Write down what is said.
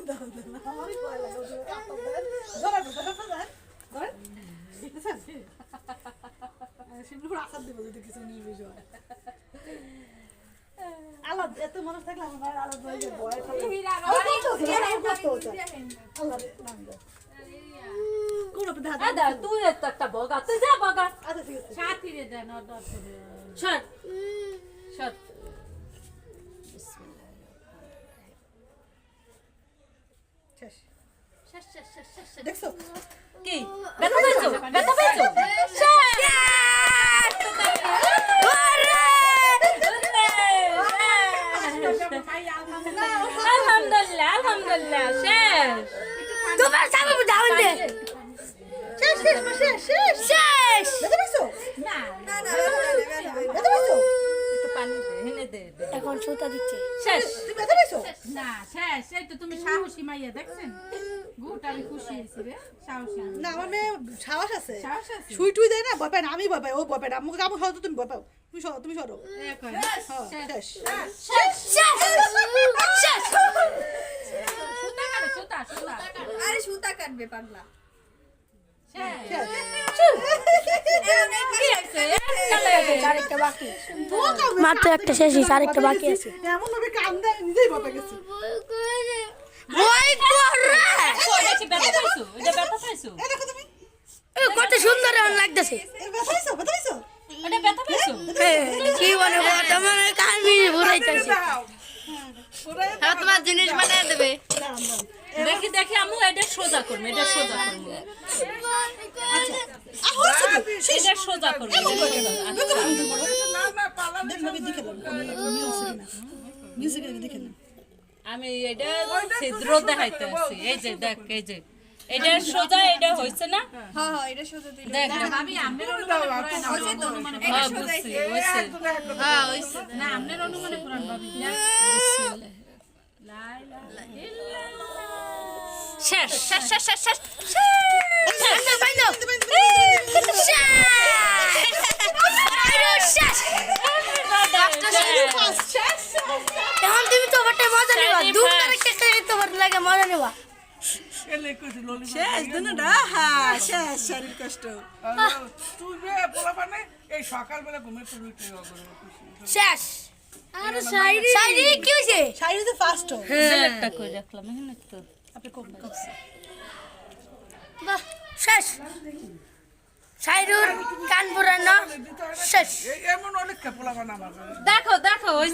আমারই ভয় লাগে ওদের কাপড় দেন ধরে দেন ধরে শিবলুর আসাদ দেব যদি কিছু নির্বিষ হয় আলাদ এত মানুষ থাকলে আমার ভাই আলাদ ভাই ভয় থাকে আল্লাহ নাম দাও কোন দাদা দাদা তুই তো একটা বগা তুই যা বগা আচ্ছা ঠিক আছে সাথী রে দেন অর্ডার করে সর সর শেষ শেষ শেষ শেষ শেষ শেষ। দেখছো কি ব্যথা পেয়েছো ব্যথা পেয়েছো আলহামদুলিল্লাহ আলহামদুলিল্লাহ শেষ তোমার সামনে ডাউন দে শেষ শেষ শেষ শেষ শেষ দেখো দেখছো না না না দেখো দেখছো একটু পানি দে হেনে দে দে। এখন সুতা দিচ্ছে শেষ তুমি দেখো দেখছো না শেষ এই তো তুমি সাহসী মাইয়া দেখছেন গুট আমি খুশি হয়েছি রে সাহসী না আমার মেয়ে সাহস আছে সাহস আছে সুই টুই দেয় না ভয় পায় না আমি ভয় পাই ও ভয় পায় না আমাকে আমার সরো তুমি ভয় পাও তুমি সরো এক হয় হ্যাঁ শেষ শেষ শেষ সুতা কাটে সুতা সুতা আরে সুতা কাটবে পাগলা শেষ আরেকটা বাকি মাত্র একটা শেষ হয়েছে আরেকটা বাকি আছে এমন ভাবে কান দেয় নিজেই ভয় পেয়ে গেছি ওই করে বেশি ব্যথা পাইছো এটা ব্যথা পাইছো এই দেখো তুমি কত সুন্দর এখন লাগতেছে এই ব্যথা পাইছো এটা ব্যথা পাইছো কি বলে তোমার কামি ঘুরাইতেছে হ্যাঁ তোমার জিনিস বানিয়ে দেবে দেখি দেখি আমু এটা সোজা করবে এটা সোজা করবে এটা সোজা করবে আমি এটা ছিদ্র দেখাইতে আছি এই যে দেখ এই যে এটা সোজা এটা হইছে না হ্যাঁ হ্যাঁ এটা সোজা দিলে দেখ ভাবি আমনের অনুমানে পুরান হ্যাঁ বুঝছি হইছে হ্যাঁ ওইছে না আমনের অনুমানে পুরান ভাবি শেষ শেষ শেষ শেষ শেষ এখন তুমি তো বটে মজা নেবা দুধ করে কেটে তোমার লাগে মজা নেবা শেষ দিন না হ্যাঁ শেষ শরীর কষ্ট তুই রে পোলাপানে এই সকালবেলা ঘুমে তুই শেষ আর সাইরি সাইরি কি হইছে শাড়িতে ফাস্ট সিলেক্টটা করে রাখলাম এখানে তো আপনি কোন বাহ শেষ সাইরুর কান পুরানো শেষ এমন অনেক পোলাপান আমার দেখো দেখো ওই